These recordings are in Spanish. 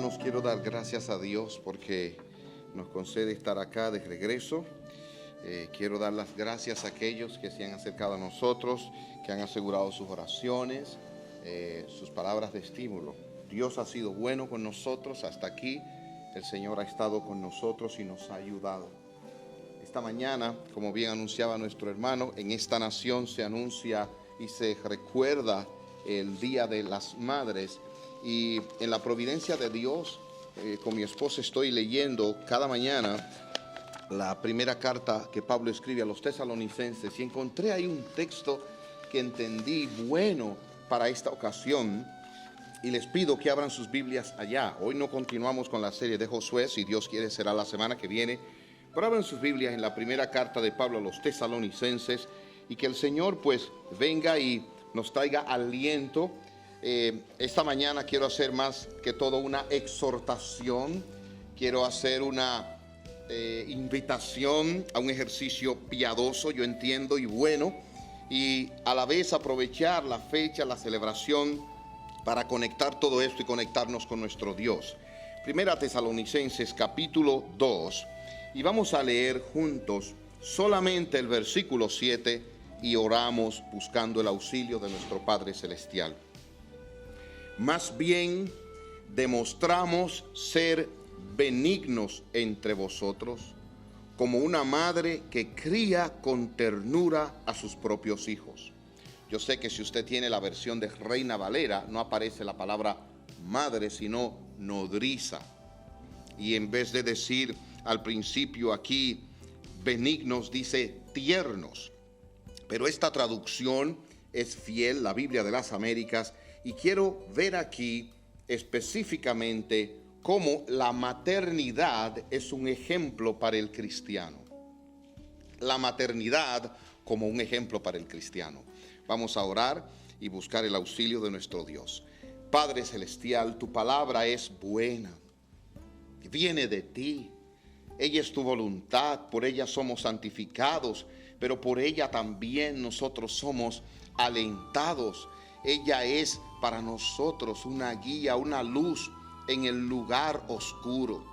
Hermanos, quiero dar gracias a Dios porque nos concede estar acá de regreso. Quiero dar las gracias a aquellos que se han acercado a nosotros, que han asegurado sus oraciones, sus palabras de estímulo. Dios ha sido bueno con nosotros hasta aquí. El Señor ha estado con nosotros y nos ha ayudado. Esta mañana, como bien anunciaba nuestro hermano, en esta nación se anuncia y se recuerda el Día de las Madres. Y en la providencia de Dios, con mi esposa estoy leyendo cada mañana la primera carta que Pablo escribe a los tesalonicenses y encontré ahí un texto que entendí bueno para esta ocasión y les pido que abran sus Biblias allá. Hoy no continuamos con la serie de Josué, si Dios quiere será la semana que viene, pero abran sus Biblias en la primera carta de Pablo a los tesalonicenses y que el Señor pues venga y nos traiga aliento. Esta mañana quiero hacer más que todo una exhortación, quiero hacer una invitación a un ejercicio piadoso, yo entiendo, y bueno, y a la vez aprovechar la fecha, la celebración, para conectar todo esto y conectarnos con nuestro Dios. Primera Tesalonicenses capítulo 2, y vamos a leer juntos solamente el versículo 7 y oramos buscando el auxilio de nuestro Padre Celestial. Más bien demostramos ser benignos entre vosotros, como una madre que cría con ternura a sus propios hijos. Yo sé que si usted tiene la versión de Reina Valera, no aparece la palabra madre, sino nodriza. Y en vez de decir al principio aquí benignos, dice tiernos. Pero esta traducción es fiel, la Biblia de las Américas, y quiero ver aquí específicamente cómo la maternidad es un ejemplo para el cristiano. La maternidad como un ejemplo para el cristiano. Vamos a orar y buscar el auxilio de nuestro Dios. Padre Celestial, tu palabra es buena, viene de ti. Ella es tu voluntad, por ella somos santificados, pero por ella también nosotros somos alentados. Ella es para nosotros una guía, una luz en el lugar oscuro.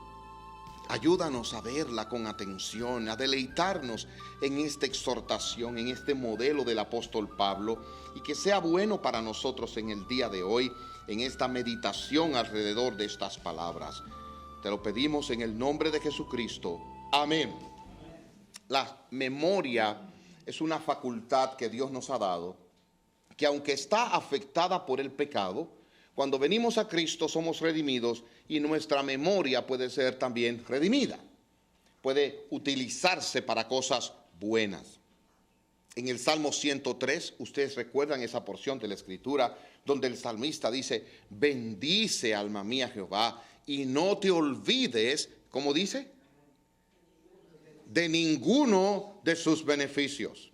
Ayúdanos a verla con atención, a deleitarnos en esta exhortación, en este modelo del apóstol Pablo, y que sea bueno para nosotros en el día de hoy, en esta meditación alrededor de estas palabras. Te lo pedimos en el nombre de Jesucristo. Amén. La memoria es una facultad que Dios nos ha dado, que aunque está afectada por el pecado, cuando venimos a Cristo somos redimidos y nuestra memoria puede ser también redimida. Puede utilizarse para cosas buenas. En el Salmo 103, ustedes recuerdan esa porción de la Escritura donde el salmista dice, bendice alma mía Jehová y no te olvides, ¿cómo dice? De ninguno de sus beneficios.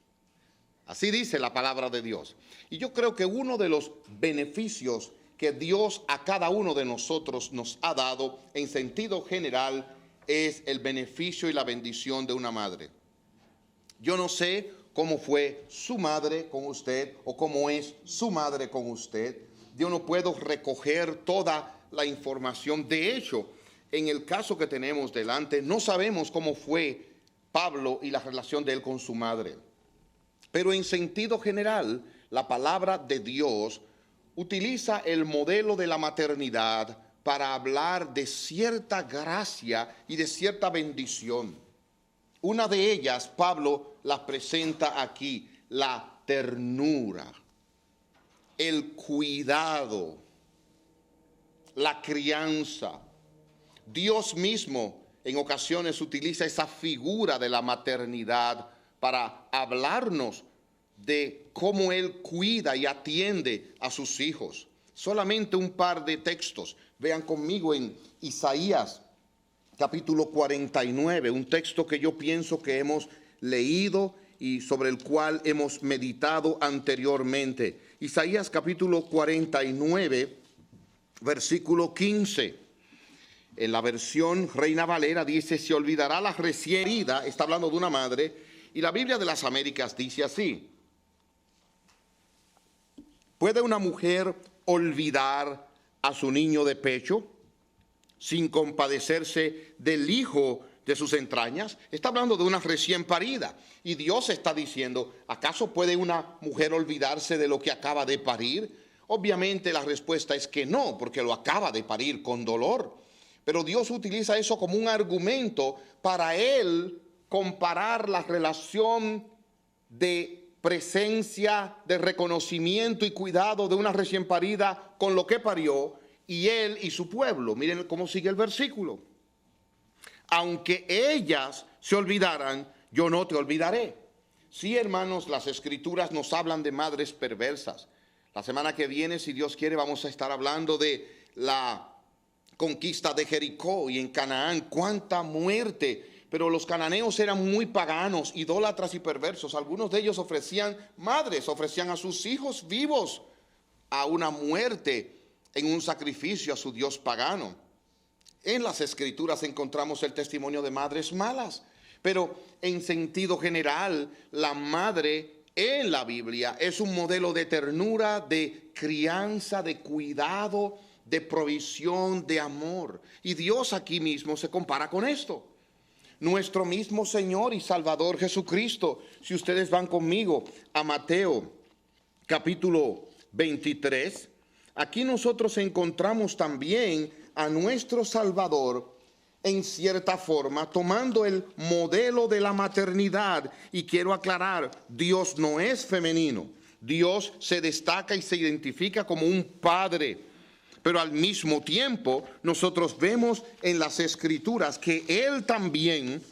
Así dice la palabra de Dios. Y yo creo que uno de los beneficios que Dios a cada uno de nosotros nos ha dado en sentido general es el beneficio y la bendición de una madre. Yo no sé cómo fue su madre con usted o cómo es su madre con usted. Yo no puedo recoger toda la información. De hecho, en el caso que tenemos delante, no sabemos cómo fue Pablo y la relación de él con su madre. Pero en sentido general, la palabra de Dios utiliza el modelo de la maternidad para hablar de cierta gracia y de cierta bendición. Una de ellas, Pablo la presenta aquí, la ternura, el cuidado, la crianza. Dios mismo en ocasiones utiliza esa figura de la maternidad para hablarnos de cómo Él cuida y atiende a sus hijos. Solamente un par de textos. Vean conmigo en Isaías capítulo 49, un texto que yo pienso que hemos leído y sobre el cual hemos meditado anteriormente. Isaías capítulo 49, versículo 15. En la versión Reina Valera dice, se olvidará la recién herida, está hablando de una madre, y la Biblia de las Américas dice así, ¿puede una mujer olvidar a su niño de pecho sin compadecerse del hijo de sus entrañas. Está hablando de una recién parida. Y Dios está diciendo, ¿acaso puede una mujer olvidarse de lo que acaba de parir? Obviamente la respuesta es que no, porque lo acaba de parir con dolor. Pero Dios utiliza eso como un argumento para él comparar la relación de presencia, de reconocimiento y cuidado de una recién parida con lo que parió y él y su pueblo. Miren cómo sigue el versículo. Aunque ellas se olvidaran, yo no te olvidaré. Sí, hermanos, las escrituras nos hablan de madres perversas. La semana que viene, si Dios quiere, vamos a estar hablando de la conquista de Jericó y en Canaán. Cuánta muerte. Pero los cananeos eran muy paganos, idólatras y perversos. Algunos de ellos ofrecían a sus hijos vivos a una muerte en un sacrificio a su dios pagano. En las escrituras encontramos el testimonio de madres malas, pero en sentido general, la madre en la Biblia es un modelo de ternura, de crianza, de cuidado, de provisión, de amor. Y Dios aquí mismo se compara con esto. Nuestro mismo Señor y Salvador Jesucristo, si ustedes van conmigo a Mateo capítulo 23, aquí nosotros encontramos también a nuestro Salvador en cierta forma tomando el modelo de la maternidad. Y quiero aclarar, Dios no es femenino. Dios se destaca y se identifica como un padre. Pero al mismo tiempo nosotros vemos en las escrituras que Él también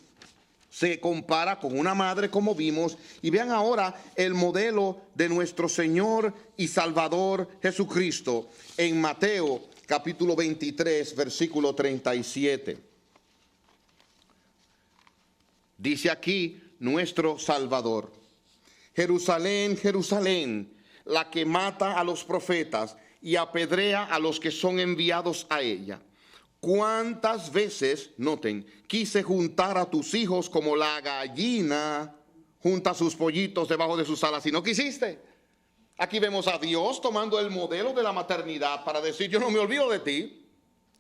se compara con una madre, como vimos. Y vean ahora el modelo de nuestro Señor y Salvador Jesucristo en Mateo capítulo 23, versículo 37. Dice aquí nuestro Salvador: Jerusalén, Jerusalén, la que mata a los profetas y apedrea a los que son enviados a ella. ¿Cuántas veces, noten, quise juntar a tus hijos como la gallina junta sus pollitos debajo de sus alas y no quisiste? Aquí vemos a Dios tomando el modelo de la maternidad para decir, yo no me olvido de ti,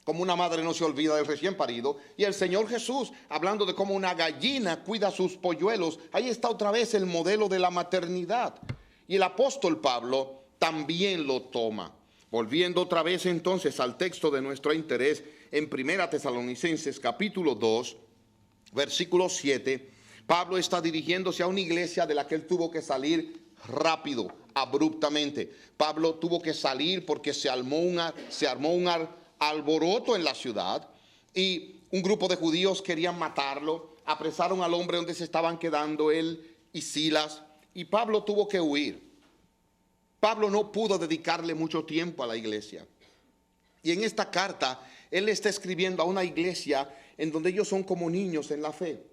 como una madre no se olvida del recién parido. Y el Señor Jesús hablando de cómo una gallina cuida sus polluelos. Ahí está otra vez el modelo de la maternidad. Y el apóstol Pablo también lo toma. Volviendo otra vez entonces al texto de nuestro interés, en 1 Tesalonicenses capítulo 2, versículo 7, Pablo está dirigiéndose a una iglesia de la que él tuvo que salir rápido, abruptamente. Pablo tuvo que salir porque se armó un alboroto en la ciudad y un grupo de judíos querían matarlo. Apresaron al hombre donde se estaban quedando él y Silas, y Pablo tuvo que huir. Pablo no pudo dedicarle mucho tiempo a la iglesia. Y en esta carta, él está escribiendo a una iglesia en donde ellos son como niños en la fe.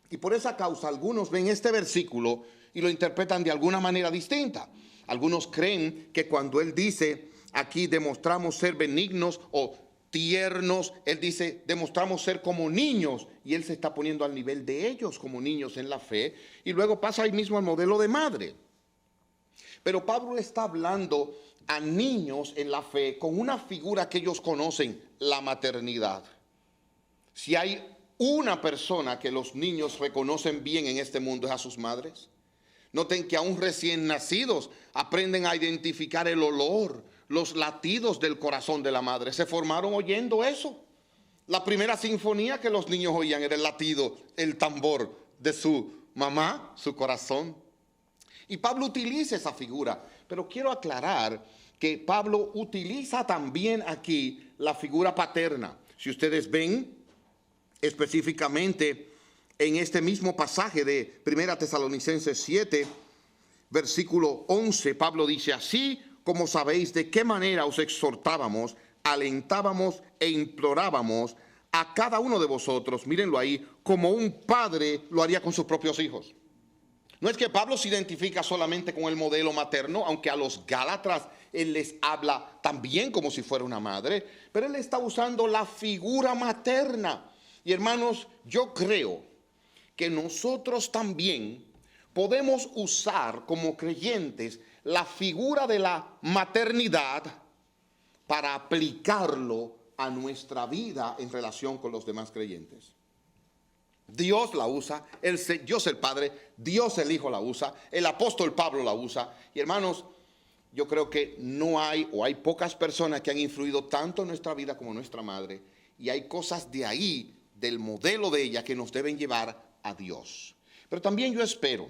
Y por esa causa, algunos ven este versículo y lo interpretan de alguna manera distinta. Algunos creen que cuando él dice, aquí demostramos ser benignos o tiernos, él dice, demostramos ser como niños. Y él se está poniendo al nivel de ellos como niños en la fe. Y luego pasa ahí mismo al modelo de madre. Pero Pablo está hablando a niños en la fe con una figura que ellos conocen, la maternidad. Si hay una persona que los niños reconocen bien en este mundo, es a sus madres. Noten que aún recién nacidos aprenden a identificar el olor, los latidos del corazón de la madre. Se formaron oyendo eso. La primera sinfonía que los niños oían era el latido, el tambor de su mamá, su corazón. Y Pablo utiliza esa figura, pero quiero aclarar que Pablo utiliza también aquí la figura paterna. Si ustedes ven específicamente en este mismo pasaje de 1 Tesalonicenses 7, versículo 11, Pablo dice, así como sabéis de qué manera os exhortábamos, alentábamos e implorábamos a cada uno de vosotros, mírenlo ahí, como un padre lo haría con sus propios hijos. No es que Pablo se identifica solamente con el modelo materno, aunque a los Gálatas él les habla también como si fuera una madre, pero él está usando la figura materna. Y hermanos, yo creo que nosotros también podemos usar como creyentes la figura de la maternidad para aplicarlo a nuestra vida en relación con los demás creyentes. Dios la usa, Dios el Padre, Dios el Hijo la usa, el apóstol Pablo la usa. Y hermanos, yo creo que no hay o hay pocas personas que han influido tanto en nuestra vida como nuestra madre. Y hay cosas de ahí, del modelo de ella, que nos deben llevar a Dios. Pero también yo espero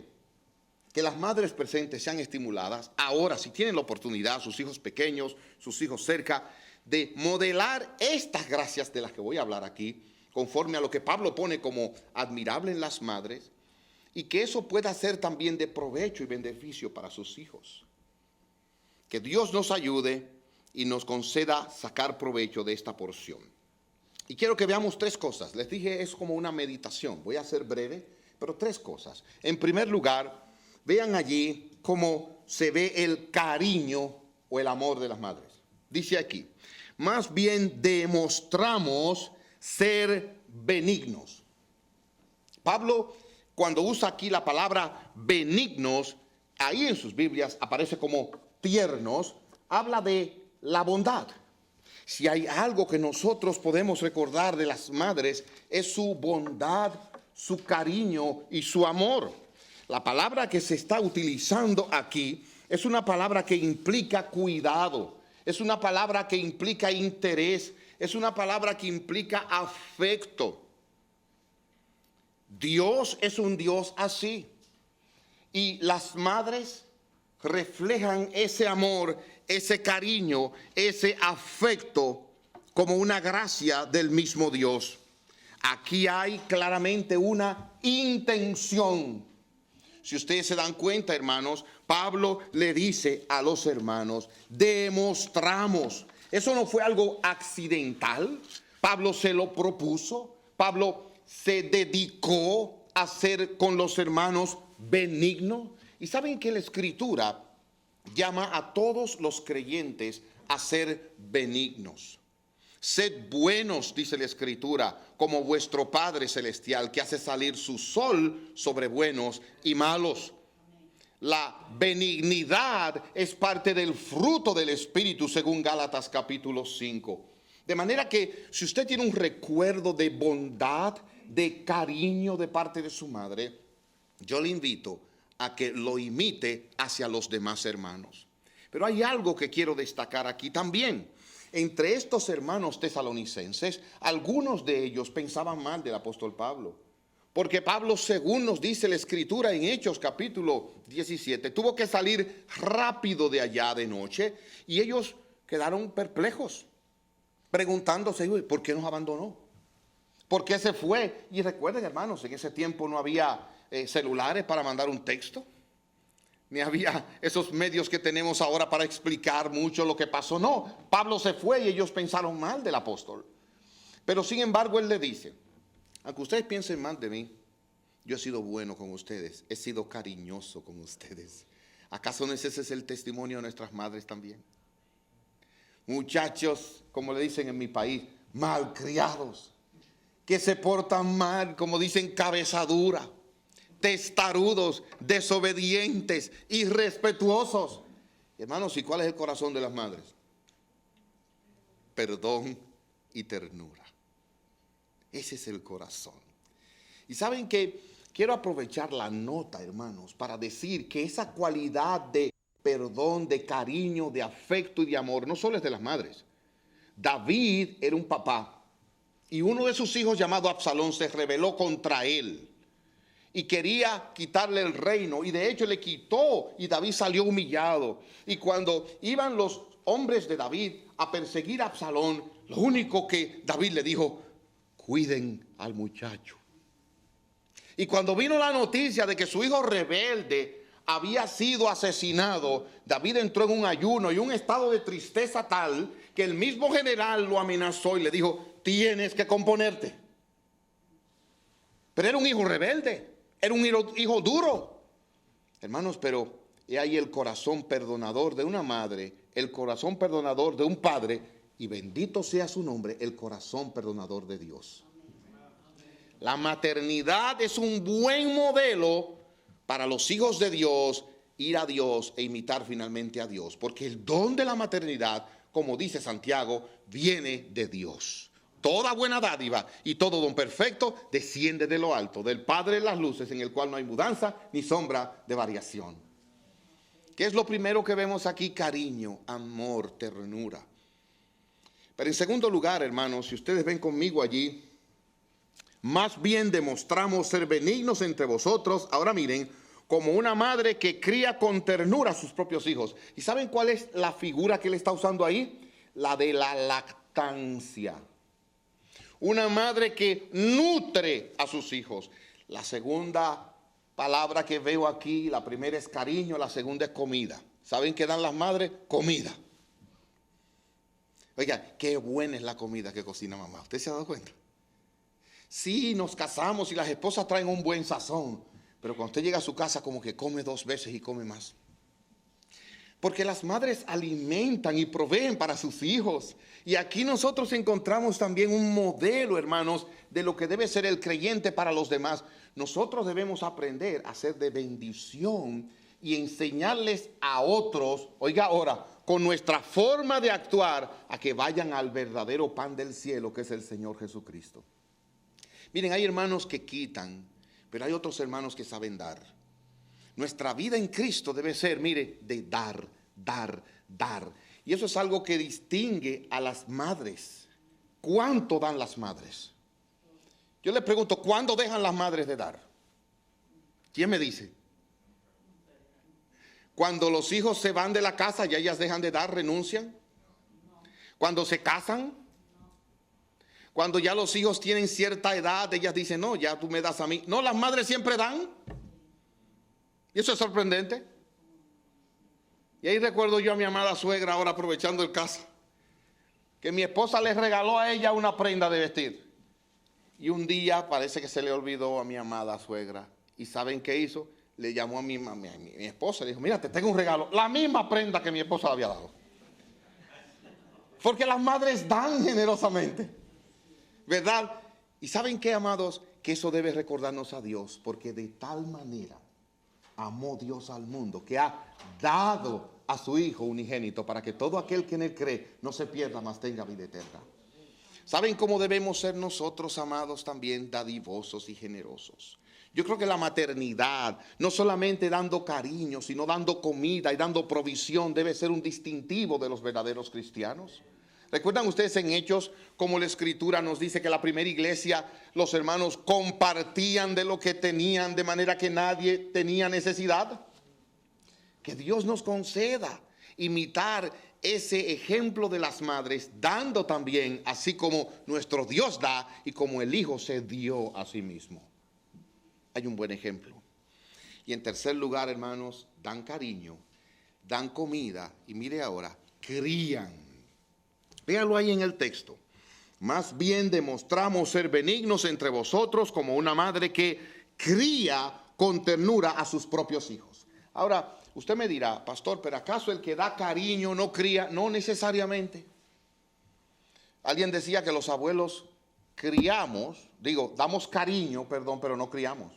que las madres presentes sean estimuladas ahora, si tienen la oportunidad, sus hijos pequeños, sus hijos cerca, de modelar estas gracias de las que voy a hablar aquí, conforme a lo que Pablo pone como admirable en las madres, y que eso pueda ser también de provecho y beneficio para sus hijos. Que Dios nos ayude y nos conceda sacar provecho de esta porción. Y quiero que veamos tres cosas. Les dije, es como una meditación. Voy a ser breve, pero tres cosas. En primer lugar, vean allí cómo se ve el cariño o el amor de las madres. Dice aquí, más bien demostramos ser benignos. Pablo, cuando usa aquí la palabra benignos, ahí en sus Biblias aparece como tiernos, habla de la bondad. Si hay algo que nosotros podemos recordar de las madres, es su bondad, su cariño y su amor. La palabra que se está utilizando aquí es una palabra que implica cuidado, es una palabra que implica interés, es una palabra que implica afecto. Dios es un Dios así. Y las madres reflejan ese amor, ese cariño, ese afecto como una gracia del mismo Dios. Aquí hay claramente una intención. Si ustedes se dan cuenta, hermanos, Pablo le dice a los hermanos, demostramos. Eso no fue algo accidental. Pablo se lo propuso. Pablo se dedicó a ser con los hermanos benigno. Y saben que la Escritura llama a todos los creyentes a ser benignos. Sed buenos, dice la Escritura, como vuestro Padre Celestial, que hace salir su sol sobre buenos y malos. La benignidad es parte del fruto del Espíritu, según Gálatas capítulo 5. De manera que si usted tiene un recuerdo de bondad, de cariño de parte de su madre, yo le invito a que lo imite hacia los demás hermanos. Pero hay algo que quiero destacar aquí también. Entre estos hermanos tesalonicenses, algunos de ellos pensaban mal del apóstol Pablo. Porque Pablo, según nos dice la Escritura en Hechos capítulo 17, tuvo que salir rápido de allá de noche y ellos quedaron perplejos, preguntándose, ¿por qué nos abandonó? ¿Por qué se fue? Y recuerden, hermanos, en ese tiempo no había celulares para mandar un texto, ni había esos medios que tenemos ahora para explicar mucho lo que pasó. No, Pablo se fue y ellos pensaron mal del apóstol. Pero sin embargo él le dice, aunque ustedes piensen mal de mí, yo he sido bueno con ustedes, he sido cariñoso con ustedes. ¿Acaso no ese es el testimonio de nuestras madres también? Muchachos, como le dicen en mi país, malcriados, que se portan mal, como dicen, cabeza dura, testarudos, desobedientes, irrespetuosos. Hermanos, ¿y cuál es el corazón de las madres? Perdón y ternura. Ese es el corazón. Y saben que quiero aprovechar la nota, hermanos, para decir que esa cualidad de perdón, de cariño, de afecto y de amor no solo es de las madres. David era un papá y uno de sus hijos, llamado Absalón, se rebeló contra él y quería quitarle el reino, y de hecho le quitó, y David salió humillado. Y cuando iban los hombres de David a perseguir a Absalón, lo único que David le dijo: cuiden al muchacho. Y cuando vino la noticia de que su hijo rebelde había sido asesinado, David entró en un ayuno y un estado de tristeza tal que el mismo general lo amenazó y le dijo: tienes que componerte. Pero era un hijo rebelde, era un hijo duro. Hermanos, pero he ahí el corazón perdonador de una madre, el corazón perdonador de un padre, y bendito sea su nombre, el corazón perdonador de Dios. La maternidad es un buen modelo para los hijos de Dios ir a Dios e imitar finalmente a Dios, porque el don de la maternidad como dice Santiago, viene de Dios. Toda buena dádiva y todo don perfecto desciende de lo alto, del Padre de las luces, en el cual no hay mudanza ni sombra de variación. ¿Qué es lo primero que vemos aquí? Cariño, amor, ternura. Pero en segundo lugar, hermanos, si ustedes ven conmigo allí, más bien demostramos ser benignos entre vosotros. Ahora miren, como una madre que cría con ternura a sus propios hijos. ¿Y saben cuál es la figura que él está usando ahí? La de la lactancia. Una madre que nutre a sus hijos. La segunda palabra que veo aquí, la primera es cariño, la segunda es comida. ¿Saben qué dan las madres? Comida. Oiga, qué buena es la comida que cocina mamá. ¿Usted se ha dado cuenta? Sí, nos casamos y las esposas traen un buen sazón, pero cuando usted llega a su casa como que come 2 veces y come más. Porque las madres alimentan y proveen para sus hijos. Y aquí nosotros encontramos también un modelo, hermanos, de lo que debe ser el creyente para los demás. Nosotros debemos aprender a ser de bendición y enseñarles a otros, oiga ahora, con nuestra forma de actuar, a que vayan al verdadero pan del cielo, que es el Señor Jesucristo. Miren, hay hermanos que quitan, pero hay otros hermanos que saben dar. Nuestra vida en Cristo debe ser, mire, de dar, dar, dar. Y eso es algo que distingue a las madres. ¿Cuánto dan las madres? Yo les pregunto, ¿cuándo dejan las madres de dar? ¿Quién me dice? Cuando los hijos se van de la casa, ¿ya ellas dejan de dar, renuncian? Cuando se casan, cuando ya los hijos tienen cierta edad, ellas dicen, no, ya tú me das a mí. No, las madres siempre dan. Y eso es sorprendente. Y ahí recuerdo yo a mi amada suegra, ahora aprovechando el caso, que mi esposa le regaló a ella una prenda de vestir. Y un día parece que se le olvidó a mi amada suegra. ¿Y saben qué hizo? Le llamó a mi esposa y le dijo, mira, te tengo un regalo. La misma prenda que mi esposa le había dado. Porque las madres dan generosamente, ¿verdad? Y ¿saben qué, amados? Que eso debe recordarnos a Dios, porque de tal manera amó Dios al mundo, que ha dado a su Hijo unigénito, para que todo aquel que en él cree no se pierda, mas tenga vida eterna. ¿Saben cómo debemos ser nosotros, amados, también dadivosos y generosos? Yo creo que la maternidad, no solamente dando cariño, sino dando comida y dando provisión, debe ser un distintivo de los verdaderos cristianos. ¿Recuerdan ustedes en Hechos cómo la Escritura nos dice que la primera iglesia, los hermanos compartían de lo que tenían, de manera que nadie tenía necesidad? Que Dios nos conceda imitar ese ejemplo de las madres, dando también, así como nuestro Dios da y como el Hijo se dio a sí mismo. Hay un buen ejemplo. Y en tercer lugar, hermanos, dan cariño, dan comida y mire ahora, crían. Véanlo ahí en el texto. Más bien demostramos ser benignos entre vosotros como una madre que cría con ternura a sus propios hijos. Ahora, usted me dirá, pastor, ¿pero acaso el que da cariño no cría? No necesariamente. Alguien decía que los abuelos damos cariño, pero no criamos.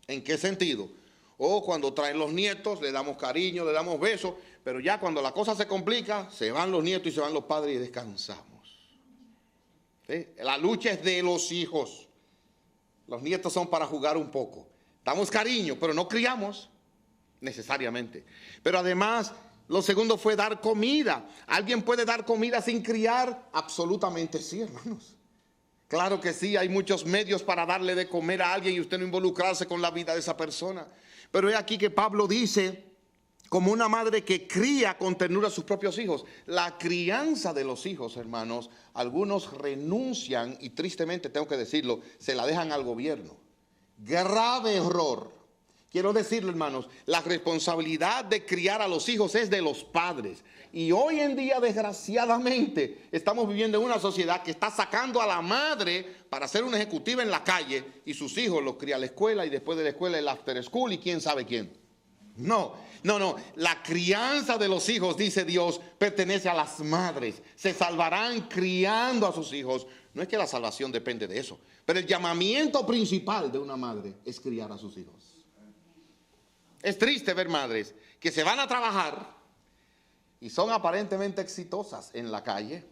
¿En qué sentido? Cuando traen los nietos, le damos cariño, le damos besos, pero ya cuando la cosa se complica, se van los nietos y se van los padres y descansamos. ¿Sí? La lucha es de los hijos. Los nietos son para jugar un poco. Damos cariño, pero no criamos necesariamente. Pero además, lo segundo fue dar comida. ¿Alguien puede dar comida sin criar? Absolutamente sí, hermanos. Claro que sí, hay muchos medios para darle de comer a alguien y usted no involucrarse con la vida de esa persona. Pero es aquí que Pablo dice, como una madre que cría con ternura a sus propios hijos. La crianza de los hijos, hermanos, algunos renuncian y tristemente tengo que decirlo, se la dejan al gobierno. Grave error. Quiero decirle, hermanos, la responsabilidad de criar a los hijos es de los padres. Y hoy en día, desgraciadamente, estamos viviendo en una sociedad que está sacando a la madre para ser una ejecutiva en la calle y sus hijos los cría a la escuela y después de la escuela el after school y quién sabe quién. No. La crianza de los hijos, dice Dios, pertenece a las madres. Se salvarán criando a sus hijos. No es que la salvación depende de eso, pero el llamamiento principal de una madre es criar a sus hijos. Es triste ver madres que se van a trabajar, y son aparentemente exitosas en la calle,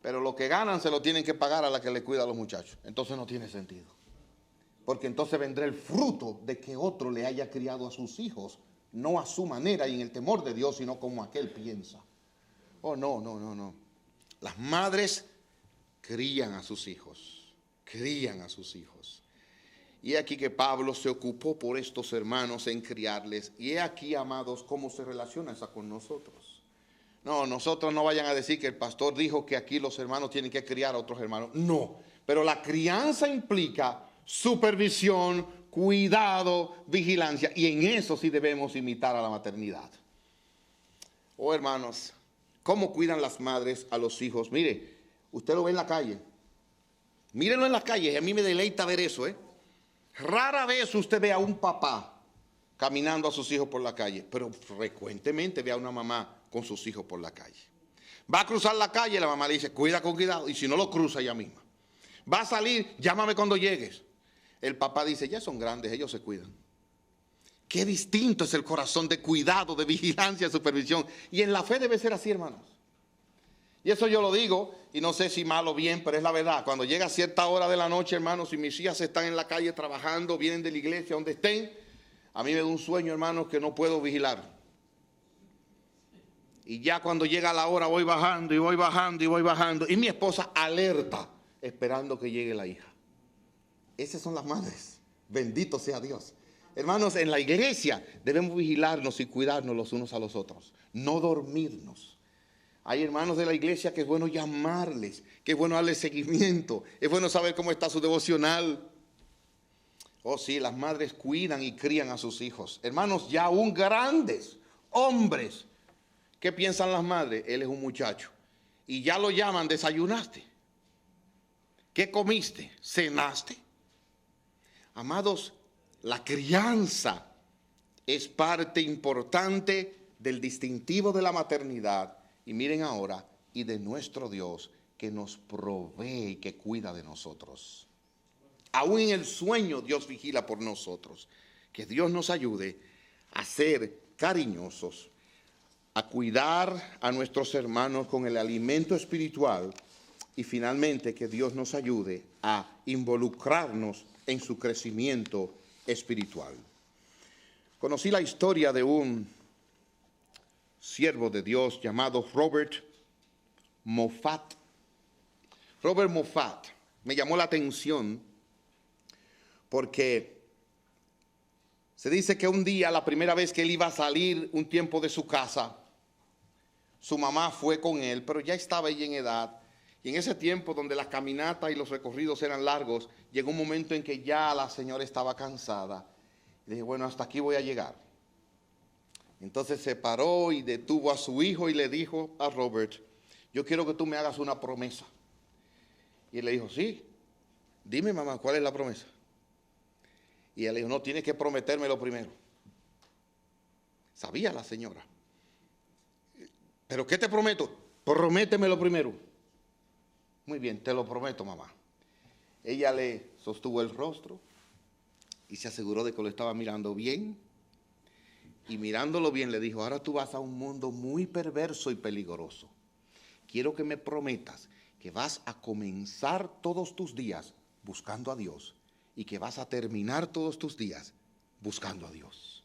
pero lo que ganan se lo tienen que pagar a la que le cuida a los muchachos. Entonces no tiene sentido. Porque entonces vendrá el fruto de que otro le haya criado a sus hijos, no a su manera y en el temor de Dios, sino como aquel piensa. Oh, no, no, no, no. Las madres crían a sus hijos, crían a sus hijos. Y he aquí que Pablo se ocupó por estos hermanos en criarles. Y he aquí, amados, cómo se relaciona eso con nosotros. No, nosotros no vayan a decir que el pastor dijo que aquí los hermanos tienen que criar a otros hermanos. No, pero la crianza implica supervisión, cuidado, vigilancia. Y en eso sí debemos imitar a la maternidad. Oh, hermanos, ¿cómo cuidan las madres a los hijos? Mire, usted lo ve en la calle. Mírenlo en las calles, y a mí me deleita ver eso, Rara vez usted ve a un papá caminando a sus hijos por la calle, pero frecuentemente ve a una mamá con sus hijos por la calle. Va a cruzar la calle, la mamá le dice, cuida con cuidado, y si no lo cruza ella misma. Va a salir, llámame cuando llegues. El papá dice, ya son grandes, ellos se cuidan. Qué distinto es el corazón de cuidado, de vigilancia, de supervisión. Y en la fe debe ser así, hermanos. Y eso yo lo digo, y no sé si mal o bien, pero es la verdad. Cuando llega a cierta hora de la noche, hermanos, y mis hijas están en la calle trabajando, vienen de la iglesia, donde estén, a mí me da un sueño, hermanos, que no puedo vigilar. Y ya cuando llega la hora voy bajando y voy bajando y voy bajando. Y mi esposa alerta, esperando que llegue la hija. Esas son las madres. Bendito sea Dios. Hermanos, en la iglesia debemos vigilarnos y cuidarnos los unos a los otros. No dormirnos. Hay hermanos de la iglesia que es bueno llamarles, que es bueno darles seguimiento, es bueno saber cómo está su devocional. Oh sí, las madres cuidan y crían a sus hijos. Hermanos, ya aún grandes, hombres, ¿qué piensan las madres? Él es un muchacho. Y ya lo llaman, ¿desayunaste? ¿Qué comiste? ¿Cenaste? Amados, la crianza es parte importante del distintivo de la maternidad. Y miren ahora, y de nuestro Dios que nos provee y que cuida de nosotros. Aún en el sueño Dios vigila por nosotros. Que Dios nos ayude a ser cariñosos, a cuidar a nuestros hermanos con el alimento espiritual y finalmente que Dios nos ayude a involucrarnos en su crecimiento espiritual. Conocí la historia de un siervo de Dios llamado Robert Moffat. Robert Moffat me llamó la atención porque se dice que un día, la primera vez que él iba a salir un tiempo de su casa, su mamá fue con él, pero ya estaba ella en edad. Y en ese tiempo donde las caminatas y los recorridos eran largos, llegó un momento en que ya la señora estaba cansada. Y dije, bueno, hasta aquí voy a llegar. Entonces se paró y detuvo a su hijo y le dijo a Robert, yo quiero que tú me hagas una promesa. Y él le dijo, sí, dime mamá, ¿cuál es la promesa? Y él le dijo, no, tienes que prometérmelo primero. Sabía la señora. ¿Pero qué te prometo? Prométemelo primero. Muy bien, te lo prometo, mamá. Ella le sostuvo el rostro y se aseguró de que lo estaba mirando bien. Y mirándolo bien le dijo, ahora tú vas a un mundo muy perverso y peligroso. Quiero que me prometas que vas a comenzar todos tus días buscando a Dios y que vas a terminar todos tus días buscando a Dios.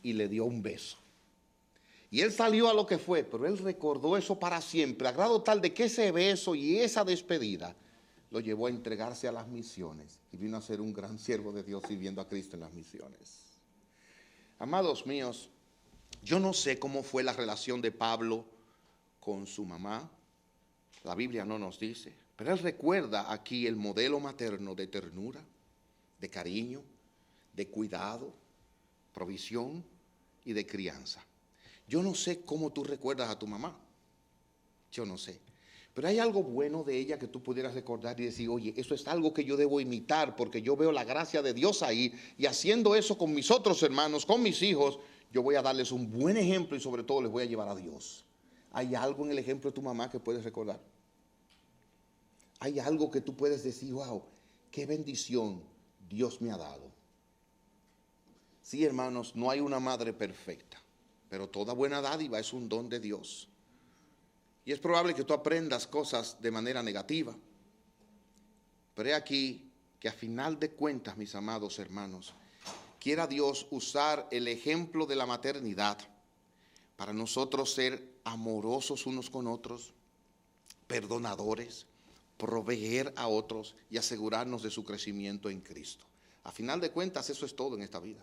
Y le dio un beso. Y él salió a lo que fue, pero él recordó eso para siempre, a grado tal de que ese beso y esa despedida lo llevó a entregarse a las misiones y vino a ser un gran siervo de Dios sirviendo a Cristo en las misiones. Amados míos, yo no sé cómo fue la relación de Pablo con su mamá. La Biblia no nos dice, pero él recuerda aquí el modelo materno de ternura, de cariño, de cuidado, provisión y de crianza. Yo no sé cómo tú recuerdas a tu mamá, yo no sé. Pero hay algo bueno de ella que tú pudieras recordar y decir, oye, eso es algo que yo debo imitar porque yo veo la gracia de Dios ahí y haciendo eso con mis otros hermanos, con mis hijos, yo voy a darles un buen ejemplo y sobre todo les voy a llevar a Dios. ¿Hay algo en el ejemplo de tu mamá que puedes recordar? ¿Hay algo que tú puedes decir, wow, qué bendición Dios me ha dado? Sí, hermanos, no hay una madre perfecta, Pero toda buena dádiva es un don de Dios. Y es probable que tú aprendas cosas de manera negativa. Pero he aquí que a final de cuentas, mis amados hermanos, quiera Dios usar el ejemplo de la maternidad para nosotros ser amorosos unos con otros, perdonadores, proveer a otros y asegurarnos de su crecimiento en Cristo. A final de cuentas, eso es todo en esta vida.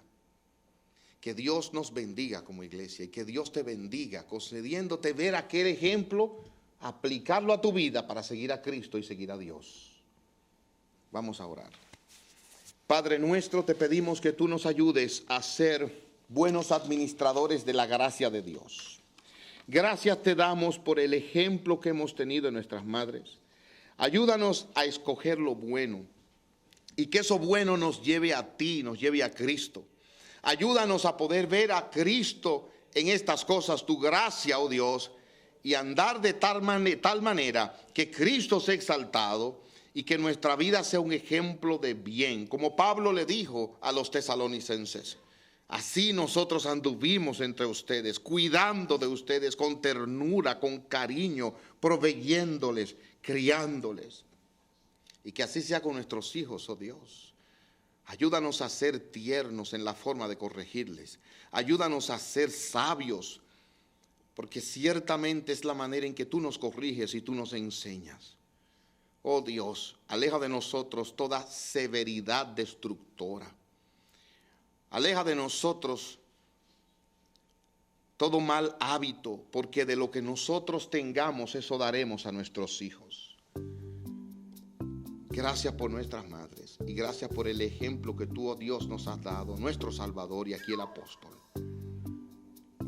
Que Dios nos bendiga como iglesia y que Dios te bendiga concediéndote ver aquel ejemplo, aplicarlo a tu vida para seguir a Cristo y seguir a Dios. Vamos a orar. Padre nuestro, te pedimos que tú nos ayudes a ser buenos administradores de la gracia de Dios. Gracias te damos por el ejemplo que hemos tenido en nuestras madres. Ayúdanos a escoger lo bueno y que eso bueno nos lleve a ti, nos lleve a Cristo. Ayúdanos a poder ver a Cristo en estas cosas, tu gracia, oh Dios, y andar de tal manera que Cristo sea exaltado y que nuestra vida sea un ejemplo de bien. Como Pablo le dijo a los tesalonicenses, así nosotros anduvimos entre ustedes, cuidando de ustedes con ternura, con cariño, proveyéndoles, criándoles. Y que así sea con nuestros hijos, oh Dios. Ayúdanos a ser tiernos en la forma de corregirles. Ayúdanos a ser sabios, porque ciertamente es la manera en que tú nos corriges y tú nos enseñas. Oh Dios, aleja de nosotros toda severidad destructora. Aleja de nosotros todo mal hábito, porque de lo que nosotros tengamos, eso daremos a nuestros hijos. Gracias por nuestras madres y gracias por el ejemplo que tú, oh Dios, nos has dado, nuestro Salvador y aquí el apóstol.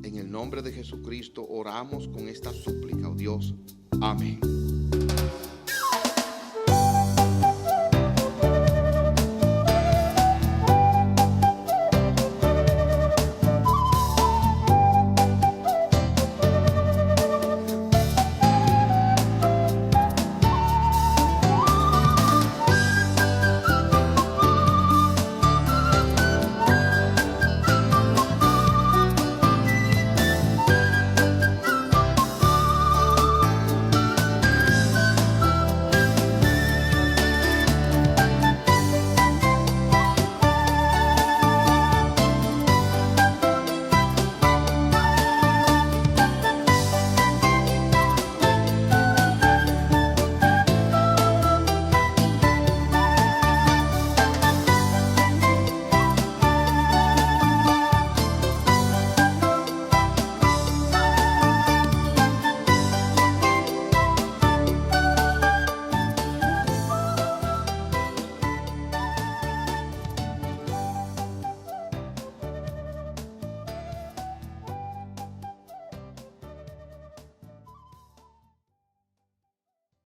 En el nombre de Jesucristo oramos con esta súplica, oh Dios. Amén.